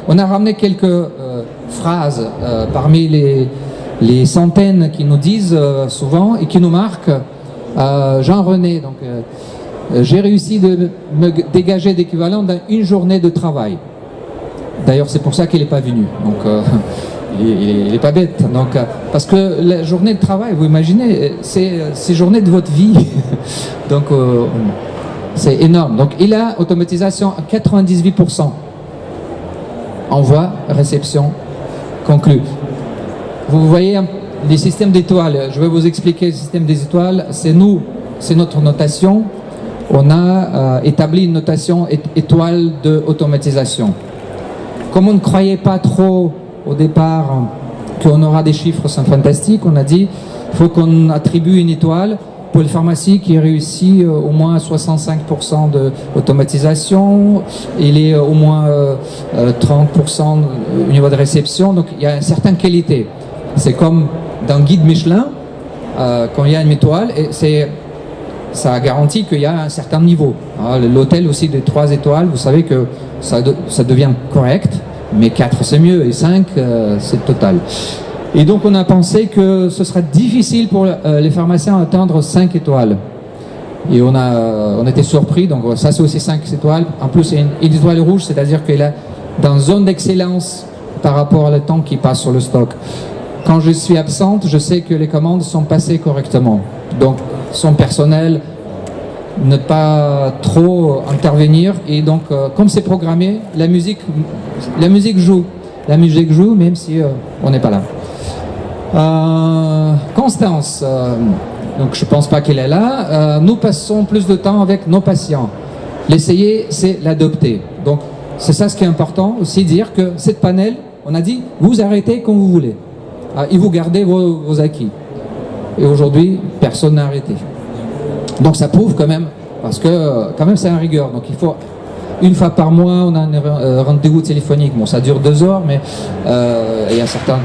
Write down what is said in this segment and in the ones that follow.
On a ramené quelques phrases parmi les centaines qui nous disent souvent et qui nous marquent. Jean René, donc j'ai réussi de me dégager d'équivalent d'une journée de travail. D'ailleurs, c'est pour ça qu'il n'est pas venu. Donc, il n'est pas bête. Donc, parce que la journée de travail, vous imaginez, c'est journée de votre vie. Donc, c'est énorme. Donc, il a automatisation à 98%. Envoi, réception, conclu. Vous voyez les systèmes d'étoiles. Je vais vous expliquer le système des étoiles. C'est notre notation. On a établi une notation étoile de automatisation. Comme on ne croyait pas trop au départ qu'on aura des chiffres fantastiques, on a dit il faut qu'on attribue une étoile pour les pharmacies qui réussit au moins 65% d'automatisation, il est au moins 30% au niveau de réception, donc il y a une certaine qualité. C'est comme dans le guide Michelin, quand il y a une étoile, et ça garantit qu'il y a un certain niveau. L'hôtel aussi de 3 étoiles, vous savez que ça devient correct, mais 4 c'est mieux, et 5 c'est total. Et donc on a pensé que ce serait difficile pour les pharmaciens d'atteindre 5 étoiles. Et on était surpris, donc ça c'est aussi 5 étoiles. En plus c'est une étoile rouge, c'est-à-dire qu'il est dans une zone d'excellence par rapport au temps qui passe sur le stock. Quand je suis absente, je sais que les commandes sont passées correctement. Donc son personnel, ne pas trop intervenir, et donc comme c'est programmé, la musique joue. La musique joue même si on n'est pas là. Constance, donc je pense pas qu'elle est là. Nous passons plus de temps avec nos patients. L'essayer, c'est l'adopter. Donc c'est ça ce qui est important aussi, dire que cette panel, on a dit vous arrêtez quand vous voulez et vous gardez vos acquis. Et aujourd'hui, personne n'a arrêté. Donc ça prouve quand même, parce que quand même c'est un rigueur. Donc il faut, une fois par mois, on a un rendez-vous téléphonique. Bon, ça dure 2 heures, mais il y a certains...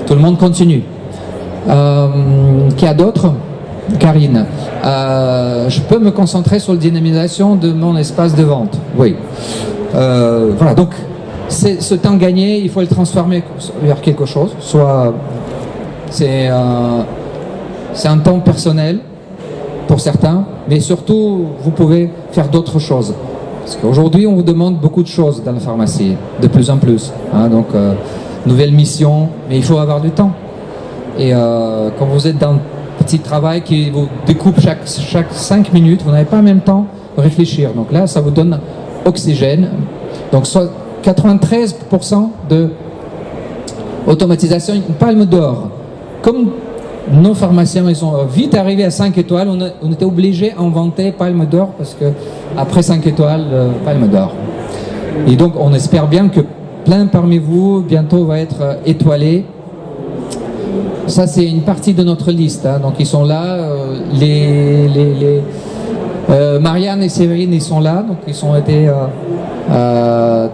Tout le monde continue. Qui a d'autres? Karine. Je peux me concentrer sur la dynamisation de mon espace de vente. Oui. Voilà, donc ce temps gagné, il faut le transformer vers quelque chose. Soit c'est un temps personnel pour certains, mais surtout, vous pouvez faire d'autres choses. Parce qu'aujourd'hui, on vous demande beaucoup de choses dans la pharmacie, de plus en plus. Donc, nouvelle mission, mais il faut avoir du temps. Et quand vous êtes dans un petit travail qui vous découpe chaque 5 minutes, vous n'avez pas en même temps de réfléchir. Donc là, ça vous donne oxygène. Donc, soit 93% de automatisation, une palme d'or. Comme nos pharmaciens, ils sont vite arrivés à 5 étoiles, on était obligé d'inventer palme d'or, parce que après 5 étoiles, palme d'or. Et donc, on espère bien que plein parmi vous, bientôt, va être étoilé. Ça, c'est une partie de notre liste. Donc, ils sont là. Marianne et Séverine, ils sont là. Donc, ils ont été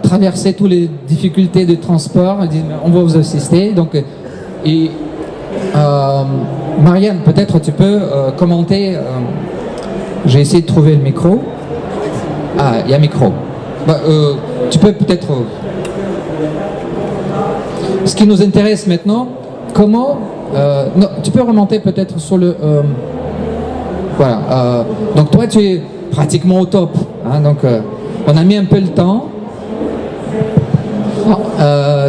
traverser toutes les difficultés de transport. Ils disent, on va vous assister. Donc, Marianne, peut-être tu peux commenter. J'ai essayé de trouver le micro. Ah, il y a un micro. Tu peux peut-être... Ce qui nous intéresse maintenant, comment... non, tu peux remonter peut-être sur le... voilà. Donc toi, tu es pratiquement au top. Donc, on a mis un peu le temps.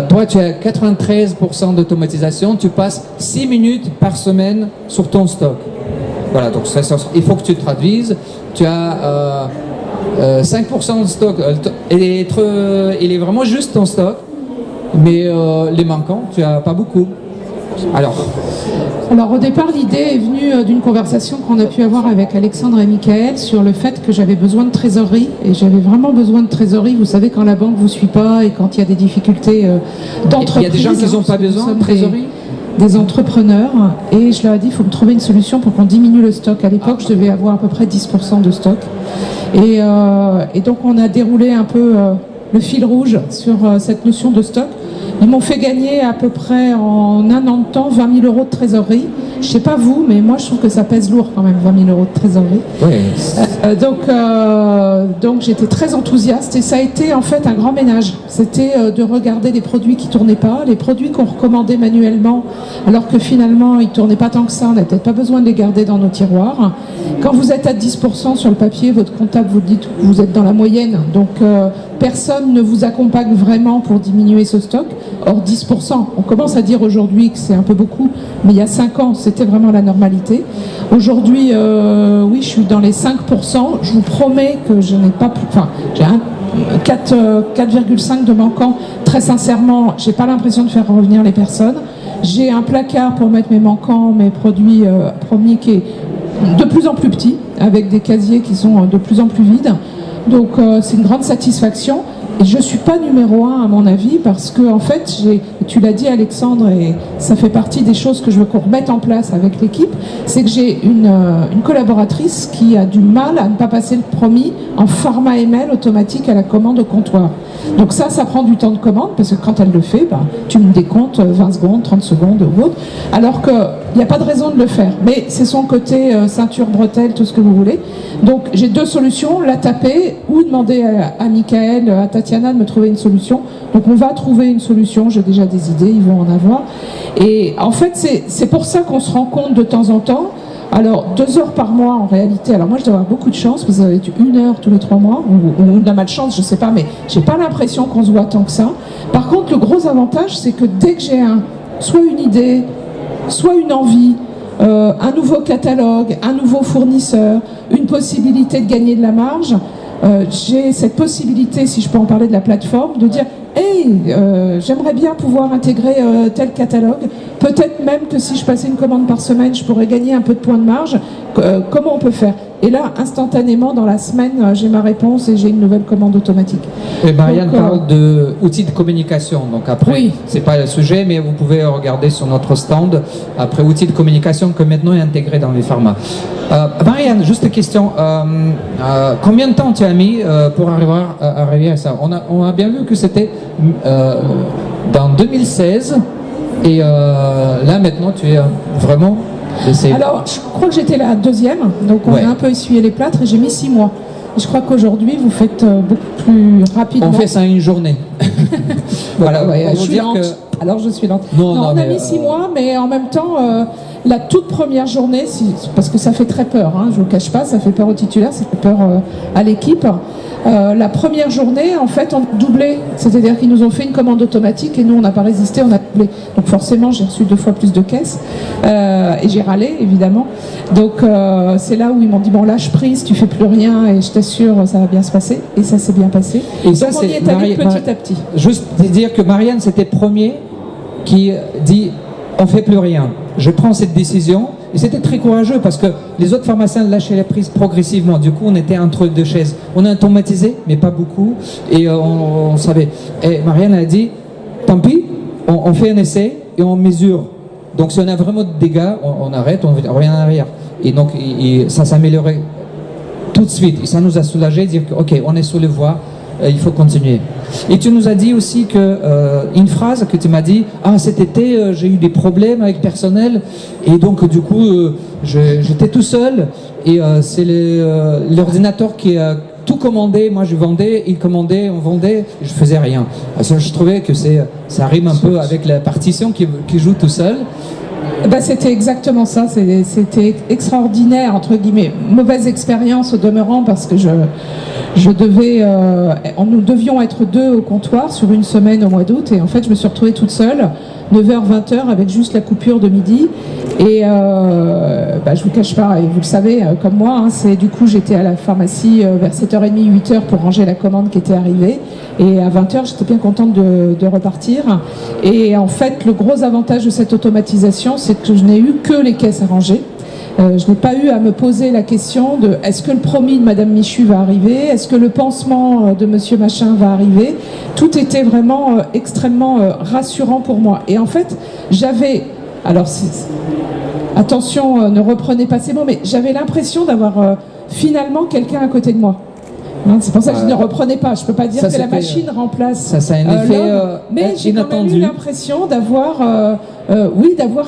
Toi, tu as 93% d'automatisation. Tu passes 6 minutes par semaine sur ton stock. Voilà, donc il faut que tu traduises. Tu as 5% de stock. Il est vraiment juste ton stock. Mais les manquants, tu n'as pas beaucoup. Alors au départ, l'idée est venue d'une conversation qu'on a pu avoir avec Alexandre et Michael sur le fait que j'avais besoin de trésorerie, et j'avais vraiment besoin de trésorerie. Vous savez, quand la banque ne vous suit pas et quand il y a des difficultés d'entreprise. Il y a des gens qui n'ont pas besoin de trésorerie. Des entrepreneurs, et je leur ai dit il faut me trouver une solution pour qu'on diminue le stock. À l'époque, je devais avoir à peu près 10% de stock. Et donc, on a déroulé un peu le fil rouge sur cette notion de stock. Ils m'ont fait gagner à peu près en 1 an de temps 20 000 € de trésorerie. Je ne sais pas vous, mais moi je trouve que ça pèse lourd quand même, 20 000 € de trésorerie. Oui. Donc j'étais très enthousiaste et ça a été en fait un grand ménage. C'était de regarder les produits qui tournaient pas, les produits qu'on recommandait manuellement, alors que finalement ils tournaient pas tant que ça, on n'a peut-être pas besoin de les garder dans nos tiroirs. Quand vous êtes à 10% sur le papier, votre comptable vous dit que vous êtes dans la moyenne, donc personne ne vous accompagne vraiment pour diminuer ce stock. Or 10%, on commence à dire aujourd'hui que c'est un peu beaucoup, mais il y a 5 ans c'était vraiment la normalité. Aujourd'hui, oui, je suis dans les 5%. Je vous promets que je n'ai pas plus... Enfin, j'ai 4,5 de manquants. Très sincèrement, j'ai pas l'impression de faire revenir les personnes. J'ai un placard pour mettre mes manquants, mes produits premiers qui est de plus en plus petit, avec des casiers qui sont de plus en plus vides. Donc c'est une grande satisfaction. Et je ne suis pas numéro 1 à mon avis parce que en fait, tu l'as dit Alexandre et ça fait partie des choses que je veux qu'on remette en place avec l'équipe, c'est que j'ai une collaboratrice qui a du mal à ne pas passer le promis en format email automatique à la commande au comptoir. Donc ça prend du temps de commande parce que quand elle le fait, tu me décomptes 20 secondes, 30 secondes ou autre, alors qu'il n'y a pas de raison de le faire. Mais c'est son côté ceinture, bretelle, tout ce que vous voulez. Donc j'ai 2 solutions, la taper ou demander à Michael, à Tatiana de me trouver une solution. Donc on va trouver une solution, j'ai déjà des idées, ils vont en avoir. Et en fait c'est pour ça qu'on se rend compte de temps en temps. Alors 2 heures par mois en réalité, alors moi je dois avoir beaucoup de chance, vous avez 1 heure tous les 3 mois, ou de la malchance, je sais pas, mais j'ai pas l'impression qu'on se voit tant que ça. Par contre le gros avantage c'est que dès que j'ai soit une idée, soit une envie, un nouveau catalogue, un nouveau fournisseur, une possibilité de gagner de la marge, j'ai cette possibilité, si je peux en parler de la plateforme, de dire « Hey, j'aimerais bien pouvoir intégrer tel catalogue. Peut-être même que si je passais une commande par semaine, je pourrais gagner un peu de points de marge. Comment on peut faire ?» Et là, instantanément, dans la semaine, j'ai ma réponse et j'ai une nouvelle commande automatique. Et Marianne parle d'outils de communication. Donc après, oui. C'est pas le sujet, mais vous pouvez regarder sur notre stand. Après, outils de communication que maintenant est intégré dans les pharma. Marianne, juste une question. Combien de temps tu as mis pour arriver à ça? On a bien vu que c'était dans 2016. Et là, maintenant, tu es vraiment... Alors, je crois que j'étais la 2e, donc on a un peu essuyé les plâtres et j'ai mis 6 mois. Et je crois qu'aujourd'hui, vous faites beaucoup plus rapidement. On fait ça en une journée. Voilà, je suis lente. Alors, je suis lente. Non, on a mis 6 mois, mais en même temps, la toute première journée, parce que ça fait très peur, hein, je ne vous le cache pas, ça fait peur aux titulaires, ça fait peur à l'équipe. La première journée, en fait, on a doublé. C'est-à-dire qu'ils nous ont fait une commande automatique et nous, on n'a pas résisté, on a doublé. Donc forcément, j'ai reçu 2 fois plus de caisses. Et j'ai râlé, évidemment. Donc c'est là où ils m'ont dit, bon, lâche prise, tu fais plus rien et je t'assure, ça va bien se passer. Et ça s'est bien passé. Et donc ça, on y est allé petit à petit. Juste dire que Marianne, c'était premier qui dit, on fait plus rien. Je prends cette décision. Et c'était très courageux parce que les autres pharmaciens lâchaient les prises progressivement. Du coup, on était entre 2 chaises. On a automatisé, mais pas beaucoup. Et on savait. Et Marianne a dit, tant pis, on fait un essai et on mesure. Donc, si on a vraiment des dégâts, on arrête, on revient en arrière. Et donc, ça s'améliorait tout de suite. Et ça nous a soulagé de dire que, OK, on est sur les voies. Il faut continuer. Et tu nous as dit aussi que une phrase que tu m'as dit, cet été j'ai eu des problèmes avec personnel et donc du coup j'étais tout seul et c'est l'ordinateur qui a tout commandé, moi je vendais, il commandait, on vendait, je faisais rien. Alors, je trouvais que ça rime un peu avec la partition qui joue tout seul. C'était exactement ça, c'était extraordinaire, entre guillemets, mauvaise expérience au demeurant parce que nous devions être 2 au comptoir sur une semaine au mois d'août et en fait je me suis retrouvée toute seule, 9h, 20h avec juste la coupure de midi et je vous cache pas, et vous le savez comme moi, du coup j'étais à la pharmacie vers 7h30, 8h pour ranger la commande qui était arrivée et à 20h j'étais bien contente de repartir et en fait le gros avantage de cette automatisation c'est que je n'ai eu que les caisses à ranger. Je n'ai pas eu à me poser la question de est-ce que le promis de Madame Michu va arriver, est-ce que le pansement de Monsieur Machin va arriver. Tout était vraiment extrêmement rassurant pour moi. Et en fait, j'avais, alors attention, ne reprenez pas ces mots, mais j'avais l'impression d'avoir finalement quelqu'un à côté de moi. C'est pour ça que je ne reprenais pas. Je ne peux pas dire que la machine remplace ça a un effet mais j'ai quand même eu l'impression d'avoir oui, d'avoir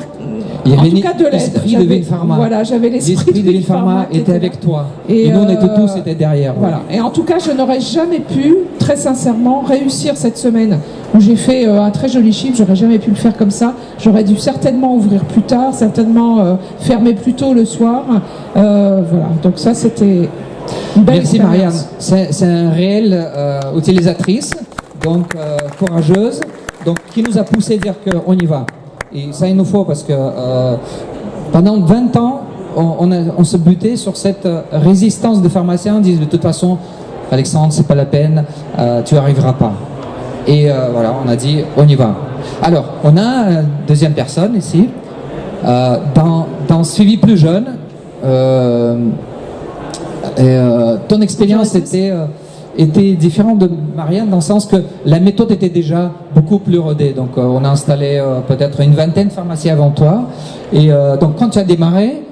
Il y en avait tout cas de l'aide. l'esprit de Vinpharma. Voilà, j'avais l'esprit de Vinpharma était avec toi. Et nous, on était tous derrière. Voilà. Et en tout cas, je n'aurais jamais pu, très sincèrement, réussir cette semaine où j'ai fait un très joli chiffre. J'aurais jamais pu le faire comme ça. J'aurais dû certainement ouvrir plus tard, certainement fermer plus tôt le soir. Voilà. Donc ça, c'était une belle Merci expérience. Marianne. C'est un réel utilisatrice, donc courageuse, donc qui nous a poussé à dire qu'on y va. Et ça, il nous faut parce que pendant 20 ans, on se butait sur cette résistance des pharmaciens. Ils disent de toute façon, Alexandre, c'est pas la peine, tu arriveras pas. Et voilà, on a dit, on y va. Alors, on a une deuxième personne ici, dans suivi plus jeune. Ton expérience était différente de Marianne dans le sens que la méthode était déjà beaucoup plus rodée. Donc on a installé peut-être une vingtaine de pharmacies avant toi. Et donc quand tu as démarré,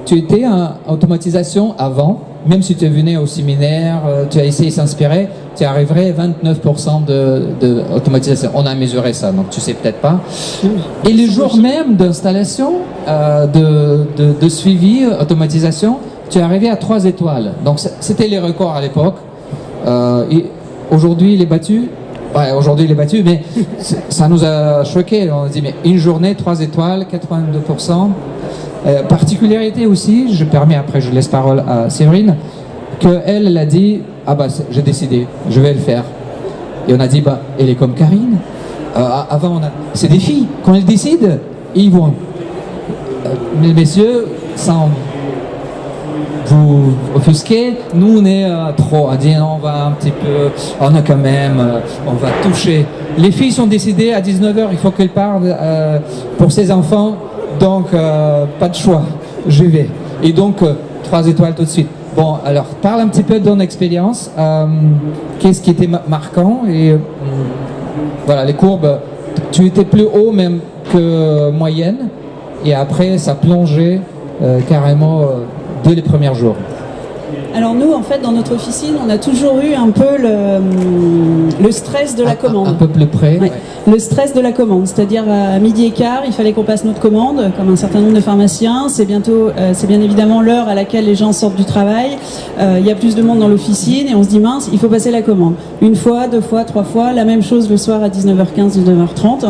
tu étais en automatisation avant, même si tu es venu au séminaire, tu as essayé de s'inspirer, tu arriverais à 29% de automatisation. On a mesuré ça, donc tu sais peut-être pas. Et le jour même d'installation, de suivi, automatisation, tu es arrivé à 3 étoiles. Donc c'était les records à l'époque. Et aujourd'hui il est battu. Ouais, aujourd'hui il est battu, mais ça nous a choqué. On a dit mais une journée 3 étoiles, 82%. Particularité aussi, je permets après je laisse parole à Séverine, qu'elle a dit ah bah j'ai décidé, je vais le faire. Et on a dit bah elle est comme Karine. Avant c'est des filles, quand elles décident, ils vont. Mais messieurs, sans vous offusquer, nous on est trop, on dit on va un petit peu, on a quand même, on va toucher. Les filles sont décidées à 19h, il faut qu'elles parlent pour ses enfants, donc pas de choix, je vais. Et donc 3 étoiles tout de suite. Bon, alors parle un petit peu de ton expérience, qu'est-ce qui était marquant et voilà les courbes, tu étais plus haut même que moyenne et après ça plongeait carrément dès les premiers jours. Alors nous, en fait, dans notre officine, on a toujours eu un peu le stress de la commande. Un peu plus près. Ouais. Le stress de la commande, c'est-à-dire à midi et quart, il fallait qu'on passe notre commande, comme un certain nombre de pharmaciens. C'est bientôt, c'est bien évidemment l'heure à laquelle les gens sortent du travail. Il y a plus de monde dans l'officine et on se dit mince, il faut passer la commande. 1 fois, 2 fois, 3 fois, la même chose le soir à 19h15, 19h30.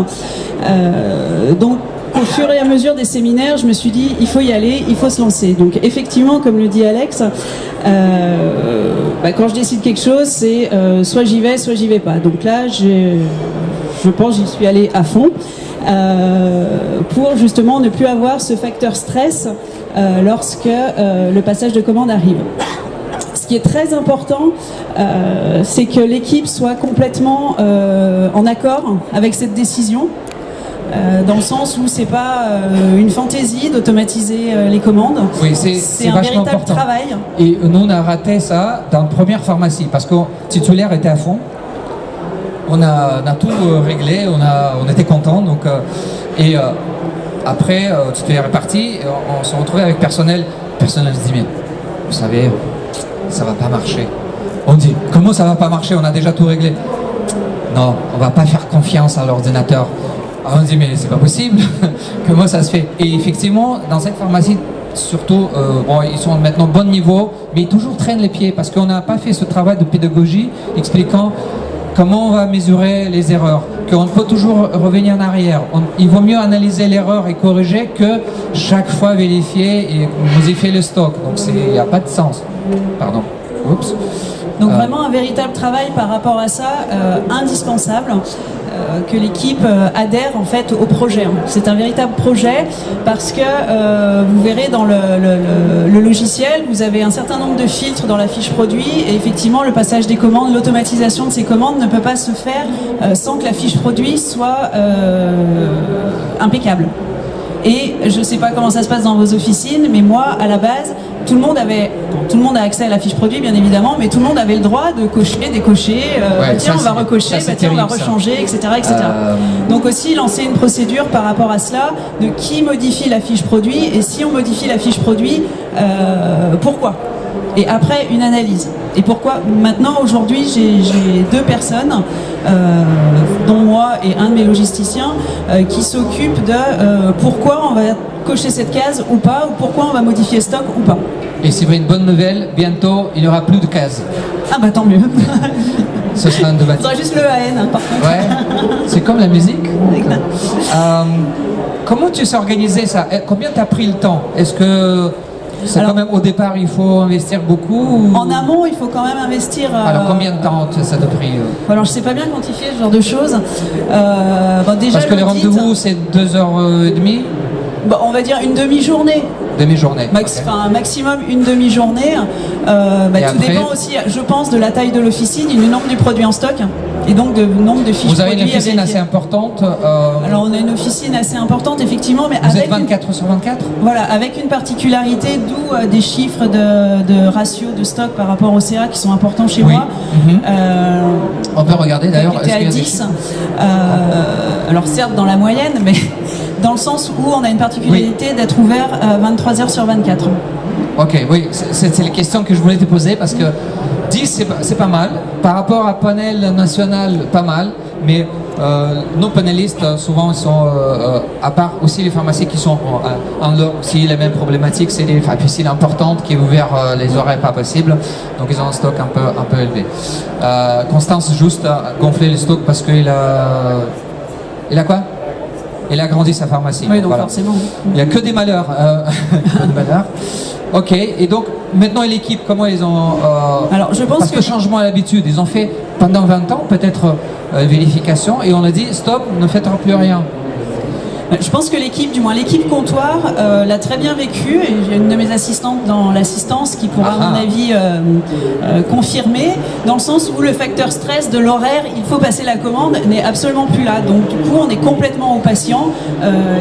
Donc au fur et à mesure des séminaires, je me suis dit, il faut y aller, il faut se lancer. Donc effectivement, comme le dit Alex, quand je décide quelque chose, c'est soit j'y vais pas. Donc là, je pense j'y suis allée à fond pour justement ne plus avoir ce facteur stress lorsque le passage de commande arrive. Ce qui est très important, c'est que l'équipe soit complètement en accord avec cette décision. Dans le sens où c'est pas une fantaisie d'automatiser les commandes. Oui, c'est un vachement véritable important. travail. Et nous, on a raté ça dans la première pharmacie parce que le titulaire était à fond. On a tout réglé, on était contents. Donc, après, le titulaire est parti, et on se retrouvait avec personnel. Le personnel se dit, mais vous savez, ça va pas marcher. On dit, comment ça va pas marcher? On a déjà tout réglé. Non, on va pas faire confiance à l'ordinateur. On dit mais c'est pas possible, comment ça se fait? Et effectivement, dans cette pharmacie, surtout, ils sont maintenant au bon niveau, mais ils toujours traînent les pieds parce qu'on n'a pas fait ce travail de pédagogie expliquant comment on va mesurer les erreurs, qu'on peut toujours revenir en arrière. Il vaut mieux analyser l'erreur et corriger que chaque fois vérifier et modifier le stock. Donc il n'y a pas de sens. Pardon. Oups. Donc vraiment un véritable travail par rapport à ça, indispensable. Que l'équipe adhère en fait au projet. C'est un véritable projet parce que vous verrez dans le logiciel, vous avez un certain nombre de filtres dans la fiche produit et effectivement le passage des commandes, l'automatisation de ces commandes ne peut pas se faire sans que la fiche produit soit impeccable. Et je ne sais pas comment ça se passe dans vos officines, mais moi, à la base, tout le monde a accès à la fiche produit, bien évidemment, mais tout le monde avait le droit de cocher, décocher, tiens, on va recocher, tiens, on va rechanger, etc. etc. Donc aussi, lancer une procédure par rapport à cela, de qui modifie la fiche produit, et si on modifie la fiche produit, pourquoi? Et après, une analyse. Et pourquoi? Maintenant, aujourd'hui, j'ai 2 personnes, dont moi et un de mes logisticiens qui s'occupe de pourquoi on va cocher cette case ou pas, ou pourquoi on va modifier le stock ou pas. Et c'est vrai, une bonne nouvelle, bientôt il n'y aura plus de cases. Ah bah tant mieux. Ce sera un débat. Il faudra juste le AN par contre. Ouais, c'est comme la musique. Comment tu sais organiser ça? Combien t'as pris le temps? Est-ce que c'est quand même au départ il faut investir beaucoup ou... En amont, il faut quand même investir. Alors combien de temps ça t'a pris? Alors je sais pas bien quantifier ce genre de choses. Déjà, parce que les rendez-vous c'est 2h30. Bon, on va dire une demi-journée. Demi-journée. Enfin, maximum une demi-journée. Tout après, dépend aussi, je pense, de la taille de l'officine, du nombre du produit en stock et donc du nombre de fiches. Vous avez une produits officine assez importante. Alors on a une officine assez importante, effectivement, mais vous avec êtes 24 sur 24. Voilà, avec une particularité, d'où des chiffres de ratio de stock par rapport au CA qui sont importants chez moi. On peut regarder d'ailleurs. Était à 10. Alors certes dans la moyenne, mais dans le sens où on a une particularité d'être ouvert 23 heures sur 24. Ok, oui, c'est la question que je voulais te poser parce que 10 c'est pas mal. Par rapport à panel national, pas mal. Mais nos panélistes, souvent, ils sont, à part aussi les pharmacies qui sont en leur aussi les mêmes problématiques, c'est des officines importantes qui ouvrent les horaires pas possibles. Donc ils ont un stock un peu élevé. Constance juste a gonflé le stock parce qu'il a... Il a quoi? Il a agrandi sa pharmacie. Oui, donc forcément. Il n'y a que des malheurs. Que des malheurs. Ok, et donc maintenant l'équipe, comment ils ont... Alors je pense parce que changement à l'habitude, ils ont fait pendant 20 ans peut-être vérification et on a dit stop, ne faites plus rien. Je pense que l'équipe, du moins l'équipe comptoir, l'a très bien vécu et j'ai une de mes assistantes dans l'assistance qui pourra à mon avis confirmer, dans le sens où le facteur stress de l'horaire, il faut passer la commande, n'est absolument plus là. Donc du coup on est complètement au patient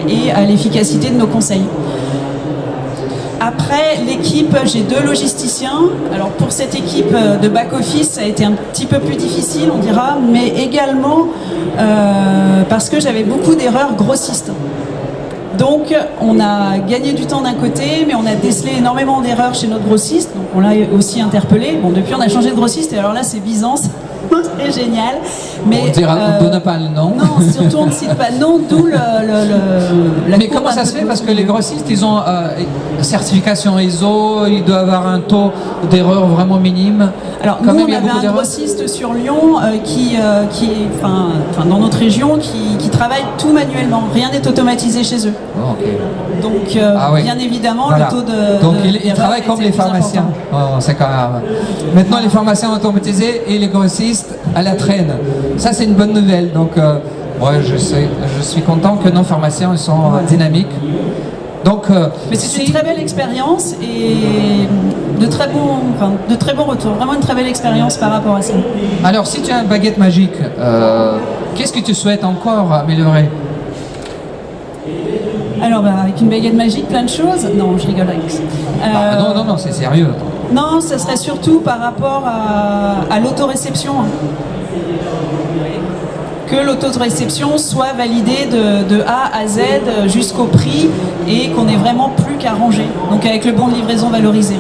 et à l'efficacité de nos conseils. Après l'équipe, j'ai 2 logisticiens. Alors pour cette équipe de back-office, ça a été un petit peu plus difficile, on dira, mais également parce que j'avais beaucoup d'erreurs grossistes. Donc on a gagné du temps d'un côté, mais on a décelé énormément d'erreurs chez notre grossiste, donc on l'a aussi interpellé. Bon, depuis on a changé de grossiste, et alors là c'est Byzance. C'est génial. Mais, on ne donne pas le nom. Non, surtout on ne cite pas le nom, d'où la Mais comment ça se fait? Parce que les grossistes, ils ont certification ISO, ils doivent avoir un taux d'erreur vraiment minime. Alors nous, on avait un grossiste sur Lyon qui est, dans notre région, qui travaille tout manuellement. Rien n'est automatisé chez eux. Oh, okay. Donc, bien évidemment, voilà. le taux de... Donc, ils travaillent comme les pharmaciens. Oh, c'est quand même... Maintenant, les pharmaciens automatisés et les grossistes à la traîne. Ça, c'est une bonne nouvelle. Donc, je suis content que nos pharmaciens ils sont dynamiques. Donc, mais c'est une très belle expérience et de très bons retours. Vraiment une très belle expérience par rapport à ça. Alors, si tu as une baguette magique, qu'est-ce que tu souhaites encore améliorer? Alors, avec une baguette magique, plein de choses. Non, je rigole avec ça. Non, c'est sérieux. Non, ça serait surtout par rapport à l'autoréception. Que l'autoréception soit validée de A à Z jusqu'au prix et qu'on n'ait vraiment plus qu'à ranger. Donc avec le bon de livraison valorisé.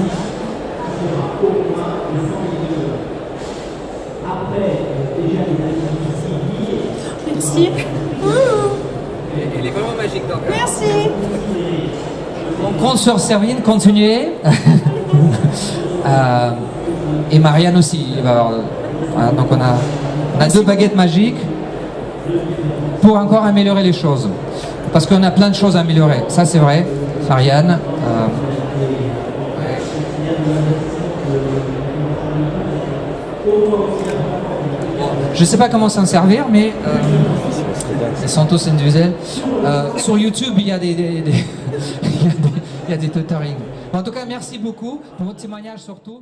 Merci. Elle est vraiment magique. Donc. Merci. On compte sur Servine, continuez. Et Marianne aussi. Voilà, donc on a 2 baguettes magiques pour encore améliorer les choses. Parce qu'on a plein de choses à améliorer. Ça c'est vrai, Marianne. Je ne sais pas comment s'en servir, mais ils sont tous individuels. Sur YouTube, il y a des tutoriels. En tout cas, merci beaucoup pour votre témoignage surtout.